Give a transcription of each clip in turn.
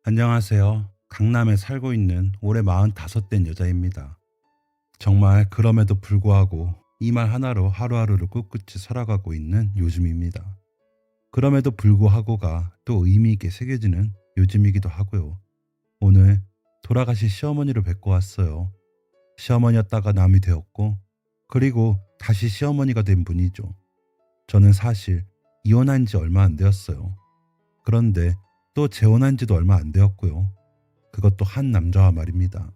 안녕하세요. 강남에 살고 있는 올해 45된 여자입니다. 정말 그럼에도 불구하고 이 말 하나로 하루하루를 꿋꿋이 살아가고 있는 요즘입니다. 그럼에도 불구하고가 또 의미 있게 새겨지는 요즘이기도 하고요. 오늘 돌아가신 시어머니를 뵙고 왔어요. 시어머니였다가 남이 되었고, 그리고 다시 시어머니가 된 분이죠. 저는 사실 이혼한 지 얼마 안 되었어요. 그런데 또 재혼한 지도 얼마 안 되었고요. 그것도 한 남자와 말입니다.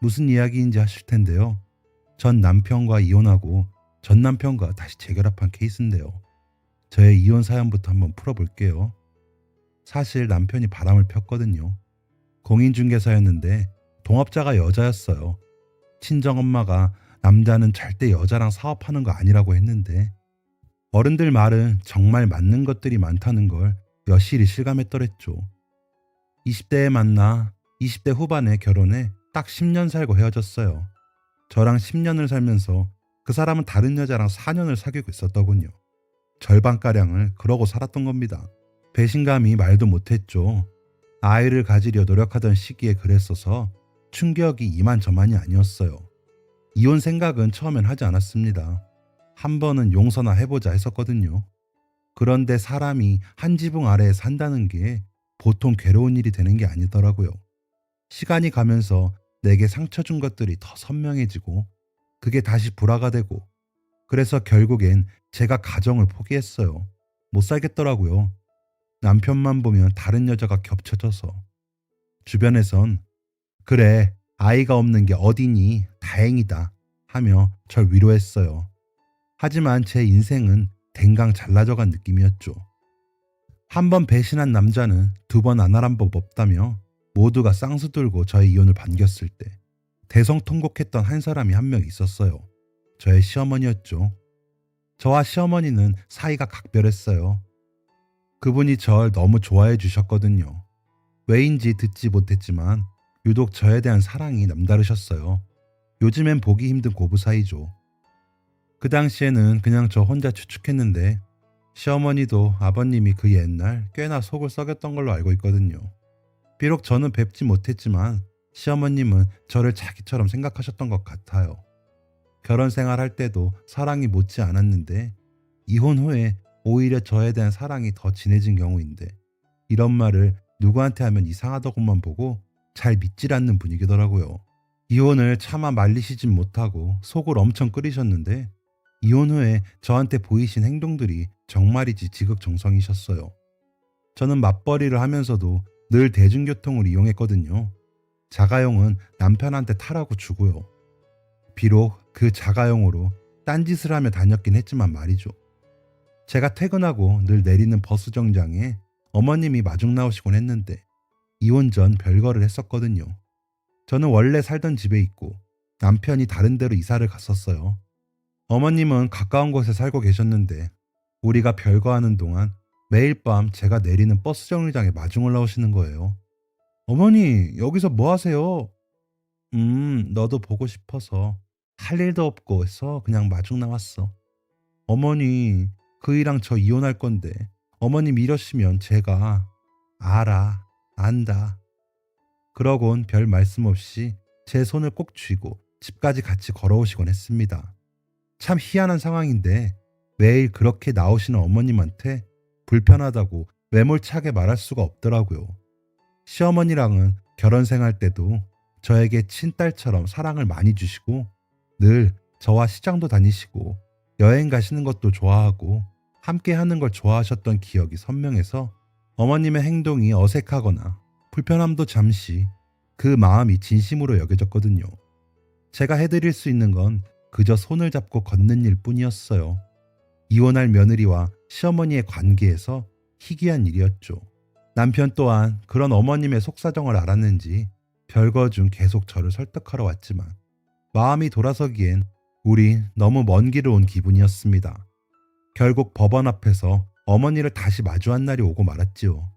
무슨 이야기인지 하실 텐데요. 전 남편과 이혼하고 전 남편과 다시 재결합한 케이스인데요. 저의 이혼 사연부터 한번 풀어볼게요. 사실 남편이 바람을 폈거든요. 공인중개사였는데 동업자가 여자였어요. 친정엄마가 남자는 절대 여자랑 사업하는 거 아니라고 했는데 어른들 말은 정말 맞는 것들이 많다는 걸 여실히 실감했더랬죠. 20대에 만나 20대 후반에 결혼해 딱 10년 살고 헤어졌어요. 저랑 10년을 살면서 그 사람은 다른 여자랑 4년을 사귀고 있었더군요. 절반가량을 그러고 살았던 겁니다. 배신감이 말도 못했죠. 아이를 가지려 노력하던 시기에 그랬어서 충격이 이만저만이 아니었어요. 이혼 생각은 처음엔 하지 않았습니다. 한 번은 용서나 해보자 했었거든요. 그런데 사람이 한 지붕 아래에 산다는 게 보통 괴로운 일이 되는 게 아니더라고요. 시간이 가면서 내게 상처 준 것들이 더 선명해지고 그게 다시 불화가 되고 그래서 결국엔 제가 가정을 포기했어요. 못 살겠더라고요. 남편만 보면 다른 여자가 겹쳐져서. 주변에선 그래 아이가 없는 게 어디니 다행이다 하며 절 위로했어요. 하지만 제 인생은 댕강 잘라져간 느낌이었죠. 한 번 배신한 남자는 두 번 안 하란 법 없다며 모두가 쌍수 들고 저의 이혼을 반겼을 때 대성통곡했던 한 사람이 한 명 있었어요. 저의 시어머니였죠. 저와 시어머니는 사이가 각별했어요. 그분이 절 너무 좋아해 주셨거든요. 왜인지 듣지 못했지만 유독 저에 대한 사랑이 남다르셨어요. 요즘엔 보기 힘든 고부 사이죠. 그 당시에는 그냥 저 혼자 추측했는데 시어머니도 아버님이 그 옛날 꽤나 속을 썩였던 걸로 알고 있거든요. 비록 저는 뵙지 못했지만 시어머님은 저를 자기처럼 생각하셨던 것 같아요. 결혼 생활할 때도 사랑이 못지 않았는데 이혼 후에 오히려 저에 대한 사랑이 더 진해진 경우인데 이런 말을 누구한테 하면 이상하다고만 보고 잘 믿질 않는 분위기더라고요. 이혼을 차마 말리시진 못하고 속을 엄청 끓이셨는데 이혼 후에 저한테 보이신 행동들이 정말이지 지극정성이셨어요. 저는 맞벌이를 하면서도 늘 대중교통을 이용했거든요. 자가용은 남편한테 타라고 주고요. 비록 그 자가용으로 딴짓을 하며 다녔긴 했지만 말이죠. 제가 퇴근하고 늘 내리는 버스 정장에 어머님이 마중 나오시곤 했는데 이혼 전 별거를 했었거든요. 저는 원래 살던 집에 있고 남편이 다른 데로 이사를 갔었어요. 어머님은 가까운 곳에 살고 계셨는데 우리가 별거하는 동안 매일 밤 제가 내리는 버스 정류장에 마중 올라오시는 거예요. 어머니, 여기서 뭐 하세요? 너도 보고 싶어서 할 일도 없고 해서 그냥 마중 나왔어. 어머니, 그 이랑 저 이혼할 건데 어머님 이러시면 제가 알아, 안다. 그러곤 별 말씀 없이 제 손을 꼭 쥐고 집까지 같이 걸어오시곤 했습니다. 참 희한한 상황인데 매일 그렇게 나오시는 어머님한테 불편하다고 매몰차게 말할 수가 없더라고요. 시어머니랑은 결혼 생활 때도 저에게 친딸처럼 사랑을 많이 주시고 늘 저와 시장도 다니시고 여행 가시는 것도 좋아하고 함께 하는 걸 좋아하셨던 기억이 선명해서 어머님의 행동이 어색하거나 불편함도 잠시 그 마음이 진심으로 여겨졌거든요. 제가 해드릴 수 있는 건 그저 손을 잡고 걷는 일 뿐이었어요. 이혼할 며느리와 시어머니의 관계에서 희귀한 일이었죠. 남편 또한 그런 어머님의 속사정을 알았는지 별거 중 계속 저를 설득하러 왔지만 마음이 돌아서기엔 우리 너무 먼 길을 온 기분이었습니다. 결국 법원 앞에서 어머니를 다시 마주한 날이 오고 말았지요.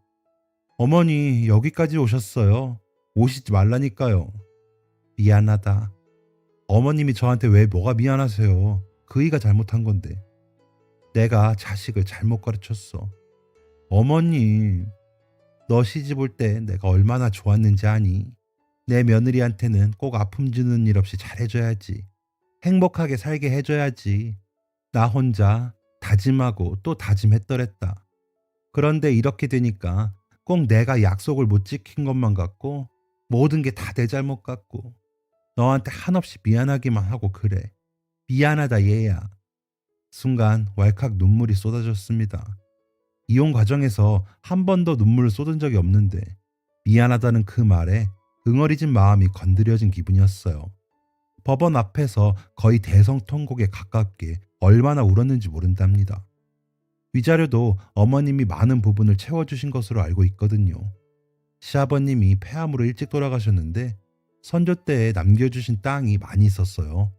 어머니, 여기까지 오셨어요. 오시지 말라니까요. 미안하다. 어머님이 저한테 왜 뭐가 미안하세요? 그이가 잘못한 건데. 내가 자식을 잘못 가르쳤어. 어머님, 너 시집 올 때 내가 얼마나 좋았는지 아니? 내 며느리한테는 꼭 아픔 주는 일 없이 잘해줘야지. 행복하게 살게 해줘야지. 나 혼자 다짐하고 또 다짐했더랬다. 그런데 이렇게 되니까 꼭 내가 약속을 못 지킨 것만 같고 모든 게 다 내 잘못 같고 너한테 한없이 미안하기만 하고 그래. 미안하다 얘야. 순간 왈칵 눈물이 쏟아졌습니다. 이혼 과정에서 한 번도 눈물을 쏟은 적이 없는데 미안하다는 그 말에 응어리진 마음이 건드려진 기분이었어요. 법원 앞에서 거의 대성통곡에 가깝게 얼마나 울었는지 모른답니다. 위자료도 어머님이 많은 부분을 채워주신 것으로 알고 있거든요. 시아버님이 폐암으로 일찍 돌아가셨는데 선조 때에 남겨주신 땅이 많이 있었어요.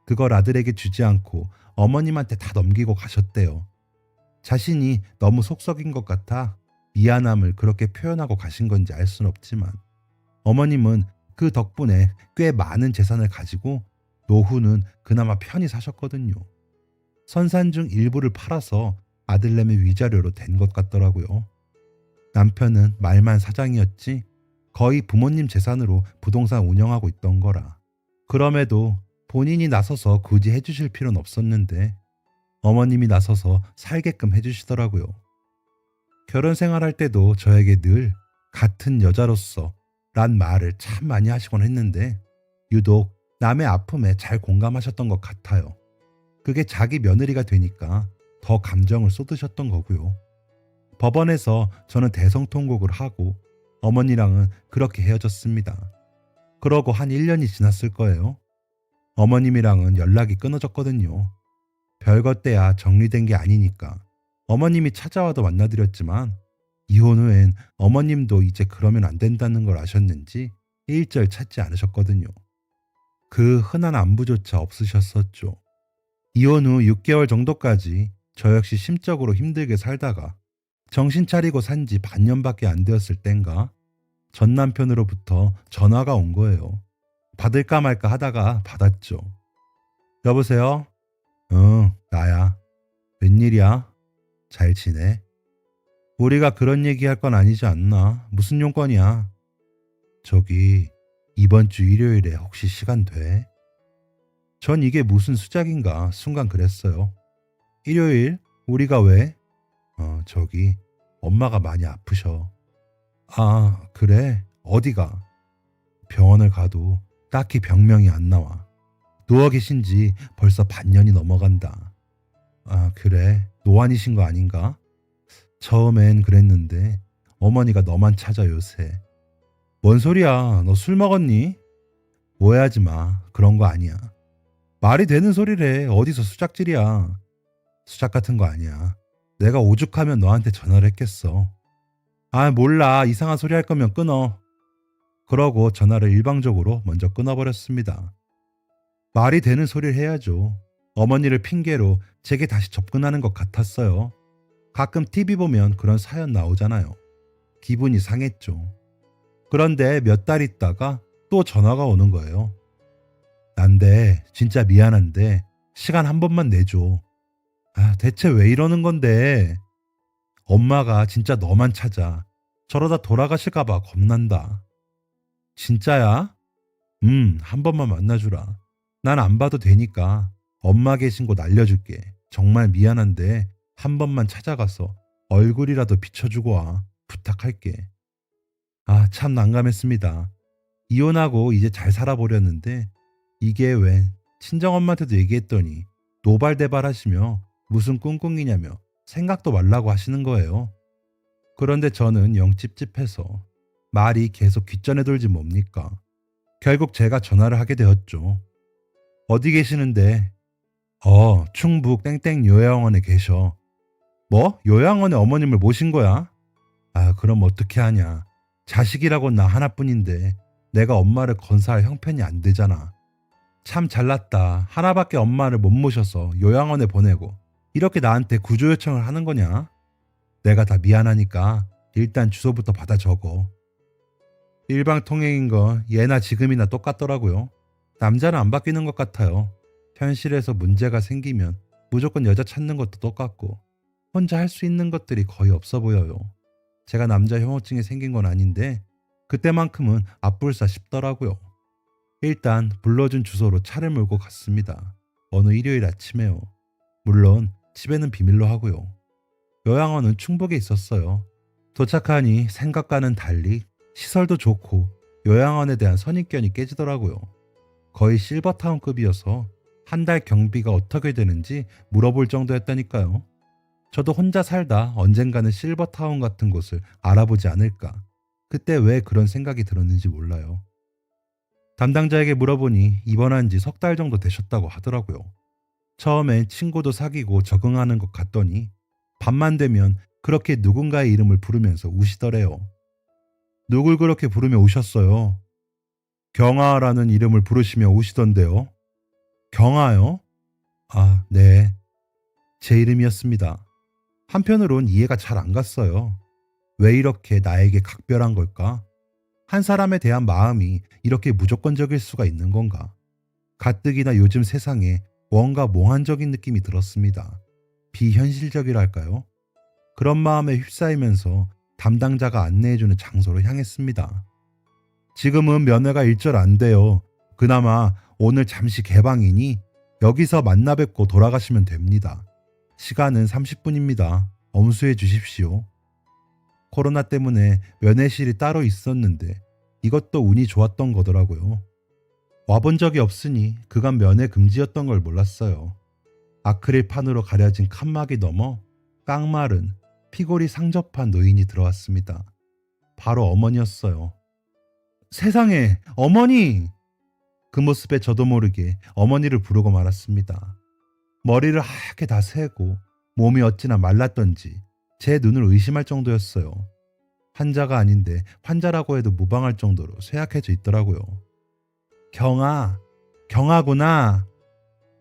그걸 아들에게 주지 않고 어머님한테 다 넘기고 가셨대요. 자신이 너무 속썩인 것 같아 미안함을 그렇게 표현하고 가신 건지 알 순 없지만 어머님은 그 덕분에 꽤 많은 재산을 가지고 노후는 그나마 편히 사셨거든요. 선산 중 일부를 팔아서 아들내미 위자료로 된 것 같더라고요. 남편은 말만 사장이었지 거의 부모님 재산으로 부동산 운영하고 있던 거라. 그럼에도 본인이 나서서 굳이 해주실 필요는 없었는데 어머님이 나서서 살게끔 해주시더라고요. 결혼 생활할 때도 저에게 늘 같은 여자로서 란 말을 참 많이 하시곤 했는데 유독 남의 아픔에 잘 공감하셨던 것 같아요. 그게 자기 며느리가 되니까 더 감정을 쏟으셨던 거고요. 법원에서 저는 대성통곡을 하고 어머니랑은 그렇게 헤어졌습니다. 그러고 한 1년이 지났을 거예요. 어머님이랑은 연락이 끊어졌거든요. 별것 때야 정리된 게 아니니까 어머님이 찾아와도 만나드렸지만 이혼 후엔 어머님도 이제 그러면 안 된다는 걸 아셨는지 일절 찾지 않으셨거든요. 그 흔한 안부조차 없으셨었죠. 이혼 후 6개월 정도까지 저 역시 심적으로 힘들게 살다가 정신 차리고 산지 반년밖에 안 되었을 땐가 전 남편으로부터 전화가 온 거예요. 받을까 말까 하다가 받았죠. 여보세요? 응, 나야. 웬일이야? 잘 지내? 우리가 그런 얘기할 건 아니지 않나? 무슨 용건이야? 저기 이번 주 일요일에 혹시 시간 돼? 전 이게 무슨 수작인가 순간 그랬어요. 일요일? 우리가 왜? 저기 엄마가 많이 아프셔. 아, 그래? 어디가? 병원을 가도 딱히 병명이 안 나와. 누워 계신 지 벌써 반년이 넘어간다. 아, 그래? 노안이신 거 아닌가? 처음엔 그랬는데 어머니가 너만 찾아 요새. 뭔 소리야? 너 술 먹었니? 오해하지 마. 그런 거 아니야. 말이 되는 소리래. 어디서 수작질이야. 수작 같은 거 아니야. 내가 오죽하면 너한테 전화를 했겠어. 아, 몰라. 이상한 소리 할 거면 끊어. 그러고 전화를 일방적으로 먼저 끊어버렸습니다. 말이 되는 소리를 해야죠. 어머니를 핑계로 제게 다시 접근하는 것 같았어요. 가끔 TV 보면 그런 사연 나오잖아요. 기분이 상했죠. 그런데 몇 달 있다가 또 전화가 오는 거예요. 난데 진짜 미안한데 시간 한 번만 내줘. 아, 대체 왜 이러는 건데? 엄마가 진짜 너만 찾아. 저러다 돌아가실까봐 겁난다. 진짜야? 한 번만 만나주라. 난 안 봐도 되니까 엄마 계신 곳 알려줄게. 정말 미안한데 한 번만 찾아가서 얼굴이라도 비춰주고 와. 부탁할게. 아, 참 난감했습니다. 이혼하고 이제 잘 살아보려는데 이게 웬 친정엄마한테도 얘기했더니 노발대발하시며 무슨 꿍꿍이냐며 생각도 말라고 하시는 거예요. 그런데 저는 영 찝찝해서 말이 계속 귓전에 돌지 뭡니까. 결국 제가 전화를 하게 되었죠. 어디 계시는데? 충북 땡땡 요양원에 계셔. 뭐? 요양원에 어머님을 모신 거야? 아, 그럼 어떻게 하냐. 자식이라고 나 하나뿐인데 내가 엄마를 건사할 형편이 안 되잖아. 참 잘났다. 하나밖에 엄마를 못 모셔서 요양원에 보내고 이렇게 나한테 구조 요청을 하는 거냐? 내가 다 미안하니까 일단 주소부터 받아 적어. 일방통행인 건 예나 지금이나 똑같더라고요. 남자는 안 바뀌는 것 같아요. 현실에서 문제가 생기면 무조건 여자 찾는 것도 똑같고 혼자 할 수 있는 것들이 거의 없어 보여요. 제가 남자 혐오증이 생긴 건 아닌데 그때만큼은 앞불사 싶더라고요. 일단 불러준 주소로 차를 몰고 갔습니다. 어느 일요일 아침에요. 물론 집에는 비밀로 하고요. 요양원은 충북에 있었어요. 도착하니 생각과는 달리 시설도 좋고 요양원에 대한 선입견이 깨지더라고요. 거의 실버타운급이어서 한 달 경비가 어떻게 되는지 물어볼 정도였다니까요. 저도 혼자 살다 언젠가는 실버타운 같은 곳을 알아보지 않을까. 그때 왜 그런 생각이 들었는지 몰라요. 담당자에게 물어보니 입원한 지 석 달 정도 되셨다고 하더라고요. 처음엔 친구도 사귀고 적응하는 것 같더니 밤만 되면 그렇게 누군가의 이름을 부르면서 우시더래요. 누굴 그렇게 부르며 우셨어요? 경아라는 이름을 부르시며 우시던데요. 경아요? 아, 네. 제 이름이었습니다. 한편으론 이해가 잘 안 갔어요. 왜 이렇게 나에게 각별한 걸까? 한 사람에 대한 마음이 이렇게 무조건적일 수가 있는 건가? 가뜩이나 요즘 세상에 뭔가 몽환적인 느낌이 들었습니다. 비현실적이랄까요? 그런 마음에 휩싸이면서 담당자가 안내해주는 장소로 향했습니다. 지금은 면회가 일절 안 돼요. 그나마 오늘 잠시 개방이니 여기서 만나 뵙고 돌아가시면 됩니다. 시간은 30분입니다. 엄수해 주십시오. 코로나 때문에 면회실이 따로 있었는데 이것도 운이 좋았던 거더라고요. 와본 적이 없으니 그간 면회 금지였던 걸 몰랐어요. 아크릴판으로 가려진 칸막이 너머 깡마른 피골이 상접한 노인이 들어왔습니다. 바로 어머니였어요. 세상에, 어머니! 그 모습에 저도 모르게 어머니를 부르고 말았습니다. 머리를 하얗게 다 세고 몸이 어찌나 말랐던지 제 눈을 의심할 정도였어요. 환자가 아닌데 환자라고 해도 무방할 정도로 쇠약해져 있더라고요. 경아, 경아구나.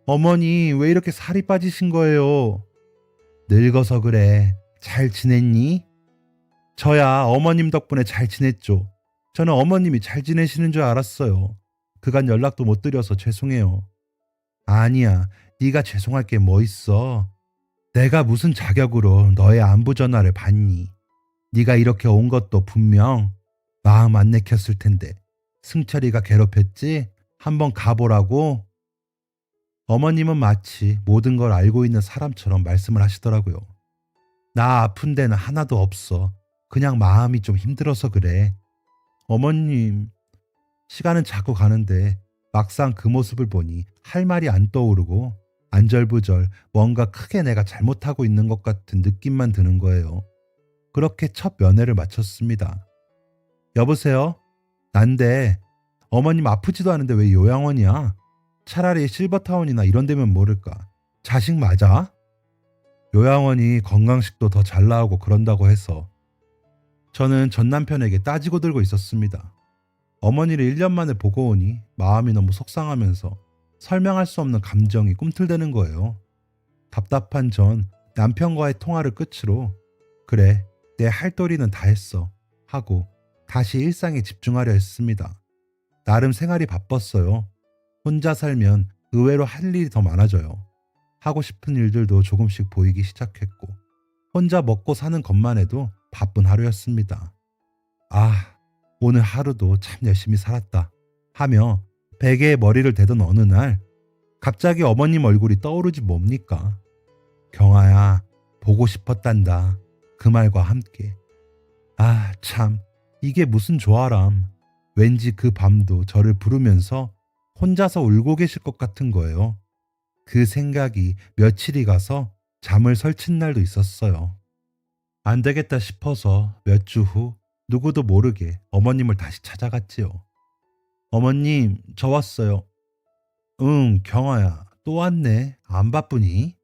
어머니 왜 이렇게 살이 빠지신 거예요? 늙어서 그래. 잘 지냈니? 저야 어머님 덕분에 잘 지냈죠. 저는 어머님이 잘 지내시는 줄 알았어요. 그간 연락도 못 드려서 죄송해요. 아니야, 네가 죄송할 게 뭐 있어. 내가 무슨 자격으로 너의 안부 전화를 받니? 네가 이렇게 온 것도 분명 마음 안 내켰을 텐데 승철이가 괴롭혔지? 한번 가보라고? 어머님은 마치 모든 걸 알고 있는 사람처럼 말씀을 하시더라고요. 나 아픈 데는 하나도 없어. 그냥 마음이 좀 힘들어서 그래. 어머님, 시간은 자꾸 가는데 막상 그 모습을 보니 할 말이 안 떠오르고 안절부절 뭔가 크게 내가 잘못하고 있는 것 같은 느낌만 드는 거예요. 그렇게 첫 면회를 마쳤습니다. 여보세요? 난데 어머님 아프지도 않은데 왜 요양원이야? 차라리 실버타운이나 이런 데면 모를까. 자식 맞아? 요양원이 건강식도 더 잘 나오고 그런다고 해서 저는 전 남편에게 따지고 들고 있었습니다. 어머니를 1년 만에 보고 오니 마음이 너무 속상하면서 설명할 수 없는 감정이 꿈틀대는 거예요. 답답한 전 남편과의 통화를 끝으로 그래, 내 할 도리는 다 했어 하고 다시 일상에 집중하려 했습니다. 나름 생활이 바빴어요. 혼자 살면 의외로 할 일이 더 많아져요. 하고 싶은 일들도 조금씩 보이기 시작했고 혼자 먹고 사는 것만 해도 바쁜 하루였습니다. 아, 오늘 하루도 참 열심히 살았다 하며 베개에 머리를 대던 어느 날 갑자기 어머님 얼굴이 떠오르지 뭡니까? 경아야, 보고 싶었단다. 그 말과 함께 아, 참 이게 무슨 조아람. 왠지 그 밤도 저를 부르면서 혼자서 울고 계실 것 같은 거예요. 그 생각이 며칠이 가서 잠을 설친 날도 있었어요. 안 되겠다 싶어서 몇 주 후 누구도 모르게 어머님을 다시 찾아갔지요. 어머님, 저 왔어요. 응, 경아야, 또 왔네. 안 바쁘니?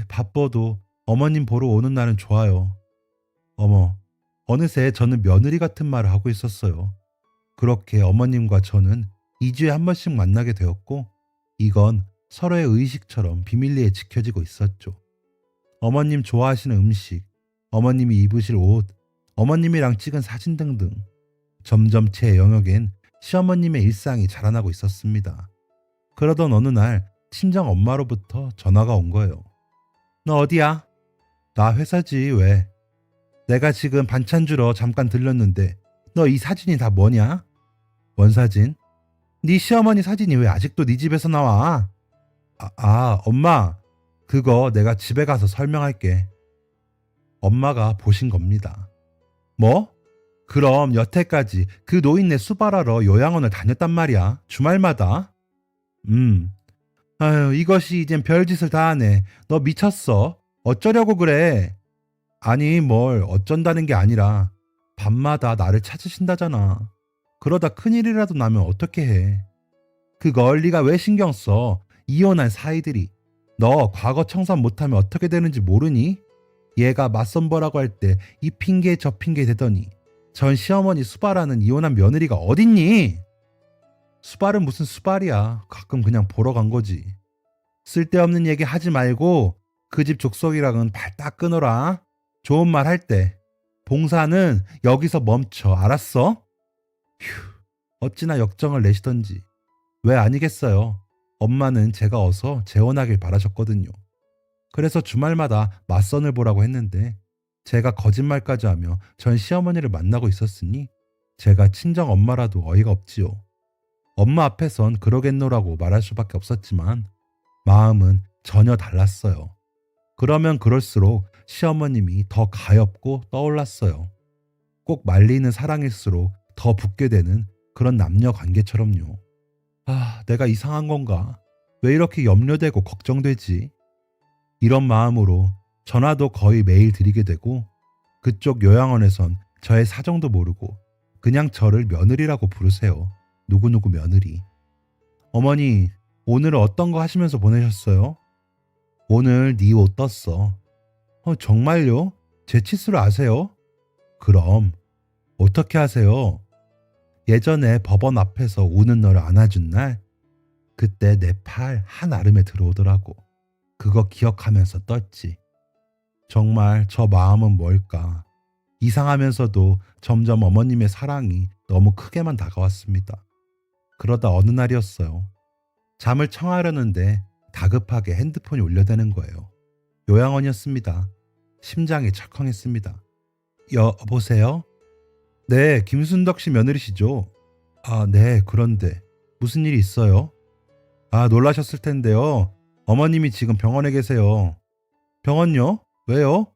바빠도 어머님 보러 오는 날은 좋아요. 어머, 어느새 저는 며느리 같은 말을 하고 있었어요. 그렇게 어머님과 저는 2주에 한 번씩 만나게 되었고 이건 서로의 의식처럼 비밀리에 지켜지고 있었죠. 어머님 좋아하시는 음식, 어머님이 입으실 옷, 어머님이랑 찍은 사진 등등 점점 제 영역엔 시어머님의 일상이 자라나고 있었습니다. 그러던 어느 날 친정 엄마로부터 전화가 온 거예요. 너 어디야? 나 회사지 왜? 내가 지금 반찬 주러 잠깐 들렀는데 너 이 사진이 다 뭐냐? 뭔 사진? 네 시어머니 사진이 왜 아직도 네 집에서 나와? 엄마. 그거 내가 집에 가서 설명할게. 엄마가 보신 겁니다. 뭐? 그럼 여태까지 그 노인네 수발하러 요양원을 다녔단 말이야. 주말마다? 음. 아유, 이것이 이젠 별짓을 다 하네. 너 미쳤어. 어쩌려고 그래? 아니, 뭘 어쩐다는 게 아니라 밤마다 나를 찾으신다잖아. 그러다 큰일이라도 나면 어떻게 해? 그걸 네가 왜 신경 써? 이혼한 사이들이. 너 과거 청산 못하면 어떻게 되는지 모르니? 얘가 맞선보라고 할 때 이 핑계 저 핑계 대더니 전 시어머니 수발하는 이혼한 며느리가 어딨니? 수발은 무슨 수발이야. 가끔 그냥 보러 간 거지. 쓸데없는 얘기 하지 말고 그 집 족속이랑은 발 딱 끊어라. 좋은 말 할 때. 봉사는 여기서 멈춰. 알았어? 휴, 어찌나 역정을 내시던지. 왜 아니겠어요. 엄마는 제가 어서 재혼하길 바라셨거든요. 그래서 주말마다 맞선을 보라고 했는데 제가 거짓말까지 하며 전 시어머니를 만나고 있었으니 제가 친정 엄마라도 어이가 없지요. 엄마 앞에선 그러겠노라고 말할 수밖에 없었지만 마음은 전혀 달랐어요. 그러면 그럴수록 시어머님이 더 가엾고 떠올랐어요. 꼭 말리는 사랑일수록 더 붙게 되는 그런 남녀 관계처럼요. 내가 이상한 건가? 왜 이렇게 염려되고 걱정되지? 이런 마음으로 전화도 거의 매일 드리게 되고 그쪽 요양원에선 저의 사정도 모르고 그냥 저를 며느리라고 부르세요. 누구누구 며느리. 어머니, 오늘은 어떤 거 하시면서 보내셨어요? 오늘 네 옷 떴어. 정말요? 제 치수를 아세요? 그럼 어떻게 하세요? 예전에 법원 앞에서 우는 너를 안아준 날 그때 내 팔 한아름에 들어오더라고. 그거 기억하면서 떴지. 정말 저 마음은 뭘까? 이상하면서도 점점 어머님의 사랑이 너무 크게만 다가왔습니다. 그러다 어느 날이었어요. 잠을 청하려는데 다급하게 핸드폰이 울려대는 거예요. 요양원이었습니다. 심장이 철컹했습니다. 여보세요? 네, 김순덕 씨 며느리시죠? 네, 그런데 무슨 일이 있어요? 놀라셨을 텐데요. 어머님이 지금 병원에 계세요. 병원요? 왜요?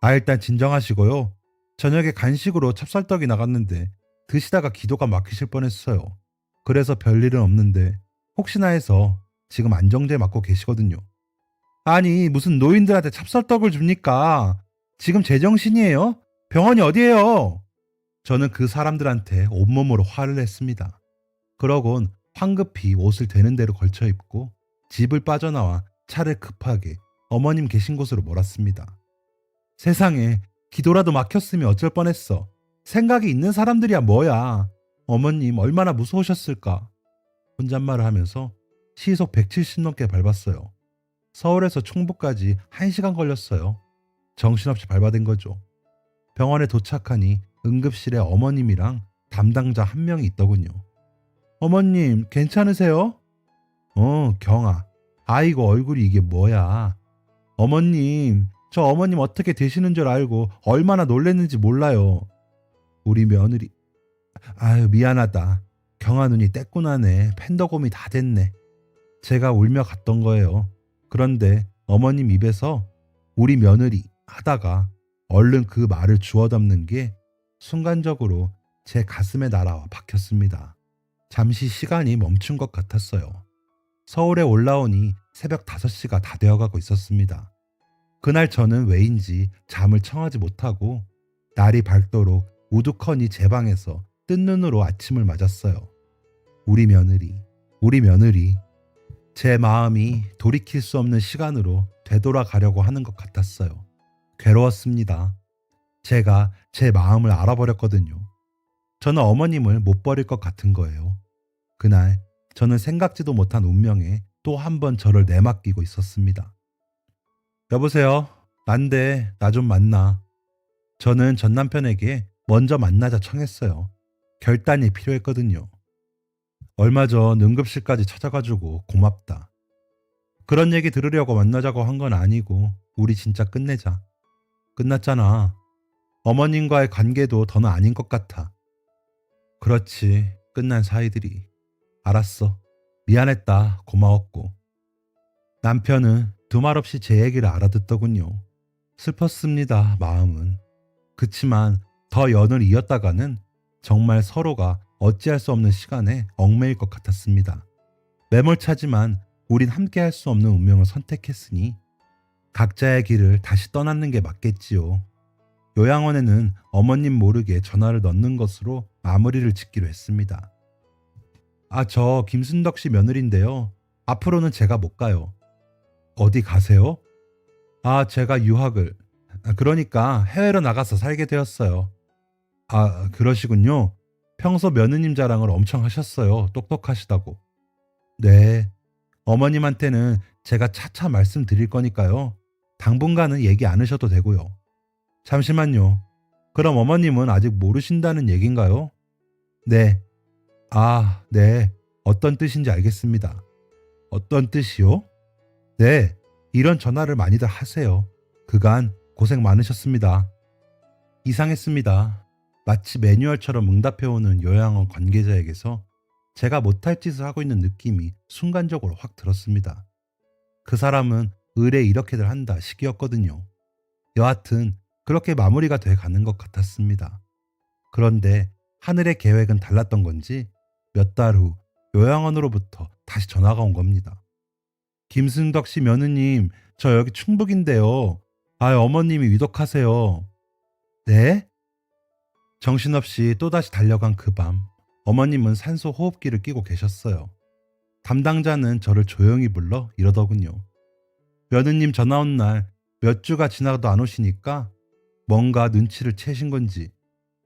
일단 진정하시고요. 저녁에 간식으로 찹쌀떡이 나갔는데 드시다가 기도가 막히실 뻔했어요. 그래서 별일은 없는데 혹시나 해서 지금 안정제 맞고 계시거든요. 아니, 무슨 노인들한테 찹쌀떡을 줍니까? 지금 제정신이에요? 병원이 어디예요? 저는 그 사람들한테 온몸으로 화를 냈습니다. 그러곤 황급히 옷을 되는 대로 걸쳐 입고 집을 빠져나와 차를 급하게 어머님 계신 곳으로 몰았습니다. 세상에, 기도라도 막혔으면 어쩔 뻔했어. 생각이 있는 사람들이야 뭐야. 어머님 얼마나 무서우셨을까. 혼잣말을 하면서 시속 170 넘게 밟았어요. 서울에서 충북까지 1시간 걸렸어요. 정신없이 밟아댄 거죠. 병원에 도착하니 응급실에 어머님이랑 담당자 한 명이 있더군요. 어머님 괜찮으세요? 경아. 아이고 얼굴이 이게 뭐야. 어머님, 저 어머님 어떻게 되시는 줄 알고 얼마나 놀랬는지 몰라요. 우리 며느리. 미안하다. 경아 눈이 떼꾸나네. 팬더곰이 다 됐네. 제가 울며 갔던 거예요. 그런데 어머님 입에서 우리 며느리 하다가 얼른 그 말을 주워 담는 게 순간적으로 제 가슴에 날아와 박혔습니다. 잠시 시간이 멈춘 것 같았어요. 서울에 올라오니 새벽 5시가 다 되어가고 있었습니다. 그날 저는 왜인지 잠을 청하지 못하고 날이 밝도록 우두커니 제 방에서 뜬 눈으로 아침을 맞았어요. 우리 며느리, 우리 며느리. 제 마음이 돌이킬 수 없는 시간으로 되돌아가려고 하는 것 같았어요. 괴로웠습니다. 제가 제 마음을 알아버렸거든요. 저는 어머님을 못 버릴 것 같은 거예요. 그날 저는 생각지도 못한 운명에 또 한 번 저를 내맡기고 있었습니다. 여보세요? 난데 나 좀 만나. 저는 전 남편에게 먼저 만나자 청했어요. 결단이 필요했거든요. 얼마 전 응급실까지 찾아가지고 고맙다. 그런 얘기 들으려고 만나자고 한 건 아니고 우리 진짜 끝내자. 끝났잖아. 어머님과의 관계도 더는 아닌 것 같아. 그렇지. 끝난 사이들이. 알았어. 미안했다. 고마웠고. 남편은 두말 없이 제 얘기를 알아듣더군요. 슬펐습니다. 마음은. 그치만 더 연을 이었다가는 정말 서로가 어찌할 수 없는 시간에 얽매일 것 같았습니다. 매몰차지만 우린 함께할 수 없는 운명을 선택했으니 각자의 길을 다시 떠나는 게 맞겠지요. 요양원에는 어머님 모르게 전화를 넣는 것으로 마무리를 짓기로 했습니다. 저 김순덕 씨 며느리인데요. 앞으로는 제가 못 가요. 어디 가세요? 제가 유학을, 그러니까 해외로 나가서 살게 되었어요. 그러시군요. 평소 며느님 자랑을 엄청 하셨어요. 똑똑하시다고. 네. 어머님한테는 제가 차차 말씀드릴 거니까요. 당분간은 얘기 안 하셔도 되고요. 잠시만요. 그럼 어머님은 아직 모르신다는 얘긴가요? 네. 네. 어떤 뜻인지 알겠습니다. 어떤 뜻이요? 네. 이런 전화를 많이들 하세요. 그간 고생 많으셨습니다. 이상했습니다. 마치 매뉴얼처럼 응답해오는 요양원 관계자에게서 제가 못할 짓을 하고 있는 느낌이 순간적으로 확 들었습니다. 그 사람은 의뢰 이렇게들 한다 식이었거든요. 여하튼 그렇게 마무리가 돼 가는 것 같았습니다. 그런데 하늘의 계획은 달랐던 건지 몇 달 후 요양원으로부터 다시 전화가 온 겁니다. 김승덕 씨 며느님, 저 여기 충북인데요. 어머님이 위독하세요. 네? 정신없이 또다시 달려간 그 밤, 어머님은 산소 호흡기를 끼고 계셨어요. 담당자는 저를 조용히 불러 이러더군요. 며느님 전화 온 날 몇 주가 지나도 안 오시니까 뭔가 눈치를 채신 건지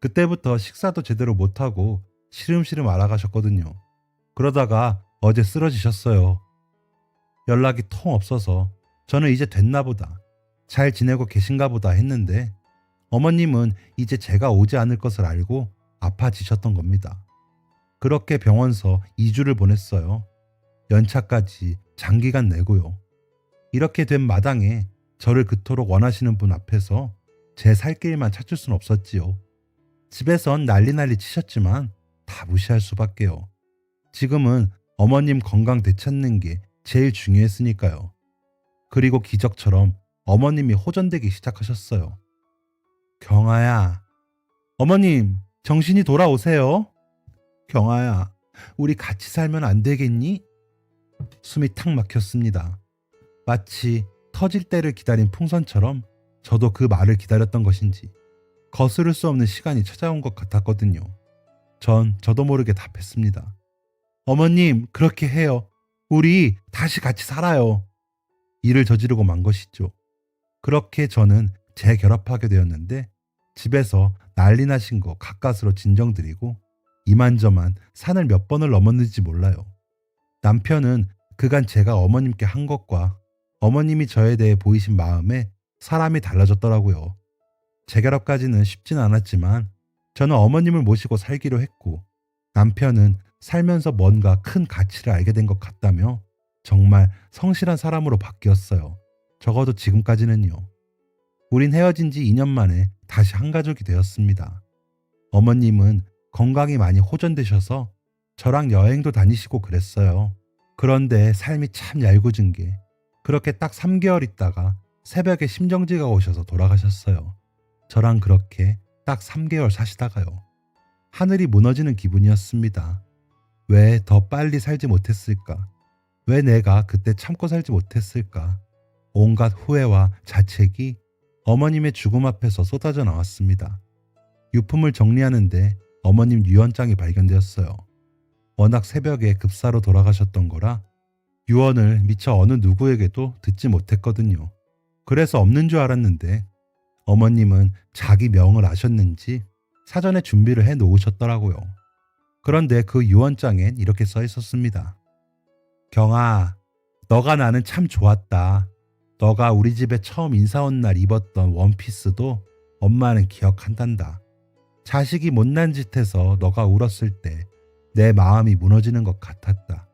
그때부터 식사도 제대로 못하고 시름시름 알아가셨거든요. 그러다가 어제 쓰러지셨어요. 연락이 통 없어서 저는 이제 됐나 보다, 잘 지내고 계신가 보다 했는데 어머님은 이제 제가 오지 않을 것을 알고 아파지셨던 겁니다. 그렇게 병원서 2주를 보냈어요. 연차까지 장기간 내고요. 이렇게 된 마당에 저를 그토록 원하시는 분 앞에서 제 살 길만 찾을 순 없었지요. 집에선 난리 치셨지만 다 무시할 수밖에요. 지금은 어머님 건강 되찾는 게 제일 중요했으니까요. 그리고 기적처럼 어머님이 호전되기 시작하셨어요. 경아야, 어머님, 정신이 돌아오세요. 경아야, 우리 같이 살면 안 되겠니? 숨이 탁 막혔습니다. 마치 터질 때를 기다린 풍선처럼 저도 그 말을 기다렸던 것인지 거스를 수 없는 시간이 찾아온 것 같았거든요. 전 저도 모르게 답했습니다. 어머님, 그렇게 해요. 우리 다시 같이 살아요. 일을 저지르고 만 것이죠. 그렇게 저는 재결합하게 되었는데 집에서 난리 나신 거 가까스로 진정드리고 이만저만 산을 몇 번을 넘었는지 몰라요. 남편은 그간 제가 어머님께 한 것과 어머님이 저에 대해 보이신 마음에 사람이 달라졌더라고요. 재결합까지는 쉽진 않았지만 저는 어머님을 모시고 살기로 했고 남편은 살면서 뭔가 큰 가치를 알게 된 것 같다며 정말 성실한 사람으로 바뀌었어요. 적어도 지금까지는요. 우린 헤어진 지 2년 만에 다시 한 가족이 되었습니다. 어머님은 건강이 많이 호전되셔서 저랑 여행도 다니시고 그랬어요. 그런데 삶이 참 얄궂은 게 그렇게 딱 3개월 있다가 새벽에 심정지가 오셔서 돌아가셨어요. 저랑 그렇게 딱 3개월 사시다가요. 하늘이 무너지는 기분이었습니다. 왜 더 빨리 살지 못했을까? 왜 내가 그때 참고 살지 못했을까? 온갖 후회와 자책이 어머님의 죽음 앞에서 쏟아져 나왔습니다. 유품을 정리하는데 어머님 유언장이 발견되었어요. 워낙 새벽에 급사로 돌아가셨던 거라 유언을 미처 어느 누구에게도 듣지 못했거든요. 그래서 없는 줄 알았는데 어머님은 자기 명을 아셨는지 사전에 준비를 해 놓으셨더라고요. 그런데 그 유언장엔 이렇게 써 있었습니다. 경아, 너가 나는 참 좋았다. 너가 우리 집에 처음 인사 온 날 입었던 원피스도 엄마는 기억한단다. 자식이 못난 짓 해서 너가 울었을 때 내 마음이 무너지는 것 같았다.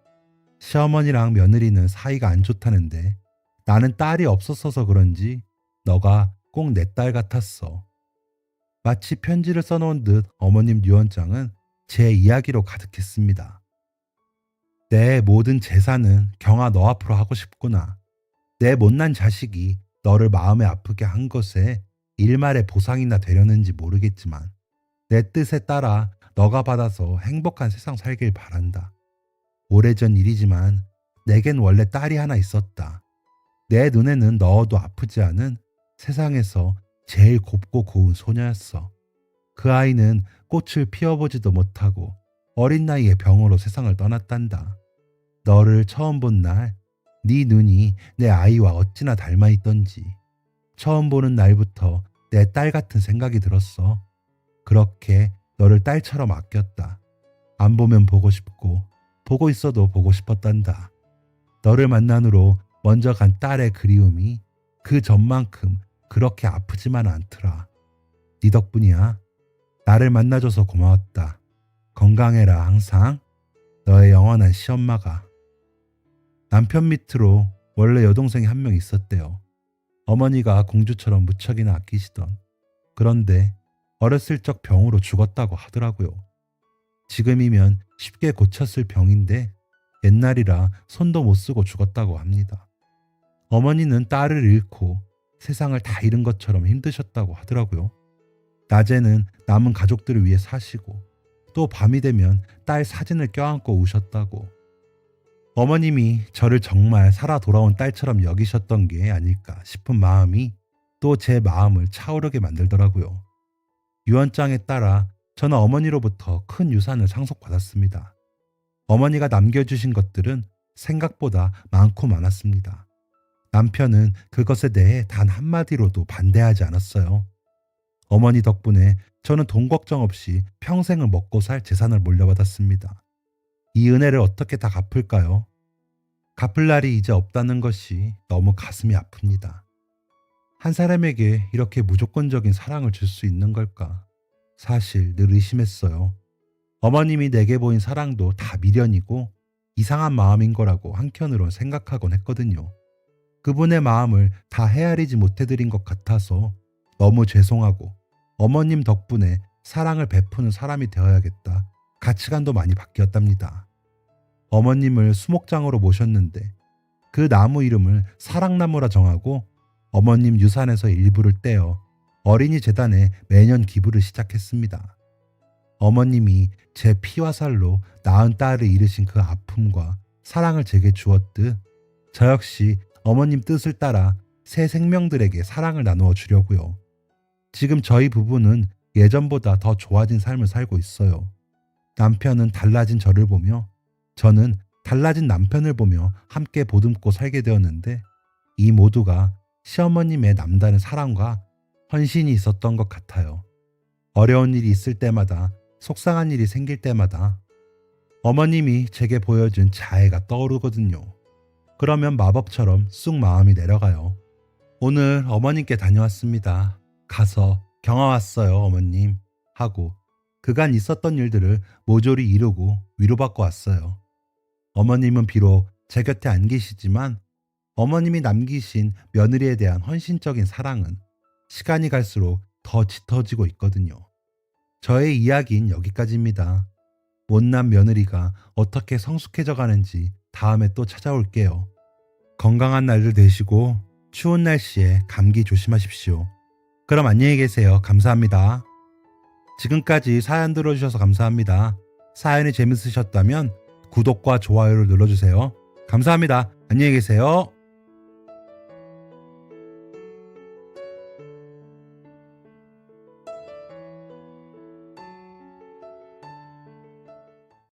시어머니랑 며느리는 사이가 안 좋다는데 나는 딸이 없었어서 그런지 너가 꼭 내 딸 같았어. 마치 편지를 써놓은 듯 어머님 유언장은 제 이야기로 가득했습니다. 내 모든 재산은 경아 너 앞으로 하고 싶구나. 내 못난 자식이 너를 마음에 아프게 한 것에 일말의 보상이나 되려는지 모르겠지만 내 뜻에 따라 너가 받아서 행복한 세상 살길 바란다. 오래전 일이지만 내겐 원래 딸이 하나 있었다. 내 눈에는 넣어도 아프지 않은 세상에서 제일 곱고 고운 소녀였어. 그 아이는 꽃을 피워보지도 못하고 어린 나이에 병으로 세상을 떠났단다. 너를 처음 본 날, 네 눈이 내 아이와 어찌나 닮아 있던지. 처음 보는 날부터 내 딸 같은 생각이 들었어. 그렇게 너를 딸처럼 아꼈다. 안 보면 보고 싶고, 보고 있어도 보고 싶었단다. 너를 만난 후로 먼저 간 딸의 그리움이 그 전만큼 그렇게 아프지만 않더라. 네 덕분이야. 나를 만나줘서 고마웠다. 건강해라 항상. 너의 영원한 시엄마가. 남편 밑으로 원래 여동생이 한 명 있었대요. 어머니가 공주처럼 무척이나 아끼시던. 그런데 어렸을 적 병으로 죽었다고 하더라고요. 지금이면 쉽게 고쳤을 병인데 옛날이라 손도 못 쓰고 죽었다고 합니다. 어머니는 딸을 잃고 세상을 다 잃은 것처럼 힘드셨다고 하더라고요. 낮에는 남은 가족들을 위해 사시고 또 밤이 되면 딸 사진을 껴안고 우셨다고. 어머님이 저를 정말 살아 돌아온 딸처럼 여기셨던 게 아닐까 싶은 마음이 또 제 마음을 차오르게 만들더라고요. 유언장에 따라 저는 어머니로부터 큰 유산을 상속받았습니다. 어머니가 남겨주신 것들은 생각보다 많고 많았습니다. 남편은 그것에 대해 단 한마디로도 반대하지 않았어요. 어머니 덕분에 저는 돈 걱정 없이 평생을 먹고 살 재산을 물려받았습니다. 이 은혜를 어떻게 다 갚을까요? 갚을 날이 이제 없다는 것이 너무 가슴이 아픕니다. 한 사람에게 이렇게 무조건적인 사랑을 줄 수 있는 걸까? 사실 늘 의심했어요. 어머님이 내게 보인 사랑도 다 미련이고 이상한 마음인 거라고 한켠으론 생각하곤 했거든요. 그분의 마음을 다 헤아리지 못해드린 것 같아서 너무 죄송하고 어머님 덕분에 사랑을 베푸는 사람이 되어야겠다. 가치관도 많이 바뀌었답니다. 어머님을 수목장으로 모셨는데 그 나무 이름을 사랑나무라 정하고 어머님 유산에서 일부를 떼어 어린이 재단에 매년 기부를 시작했습니다. 어머님이 제 피와 살로 낳은 딸을 잃으신 그 아픔과 사랑을 제게 주었듯 저 역시 어머님 뜻을 따라 새 생명들에게 사랑을 나누어 주려고요. 지금 저희 부부는 예전보다 더 좋아진 삶을 살고 있어요. 남편은 달라진 저를 보며 저는 달라진 남편을 보며 함께 보듬고 살게 되었는데 이 모두가 시어머님의 남다른 사랑과 헌신이 있었던 것 같아요. 어려운 일이 있을 때마다 속상한 일이 생길 때마다 어머님이 제게 보여준 자애가 떠오르거든요. 그러면 마법처럼 쑥 마음이 내려가요. 오늘 어머님께 다녀왔습니다. 가서 경아 왔어요 어머님 하고 그간 있었던 일들을 모조리 이루고 위로받고 왔어요. 어머님은 비록 제 곁에 안 계시지만 어머님이 남기신 며느리에 대한 헌신적인 사랑은 시간이 갈수록 더 짙어지고 있거든요. 저의 이야기는 여기까지입니다. 못난 며느리가 어떻게 성숙해져 가는지 다음에 또 찾아올게요. 건강한 날들 되시고 추운 날씨에 감기 조심하십시오. 그럼 안녕히 계세요. 감사합니다. 지금까지 사연 들어주셔서 감사합니다. 사연이 재밌으셨다면 구독과 좋아요를 눌러주세요. 감사합니다. 안녕히 계세요.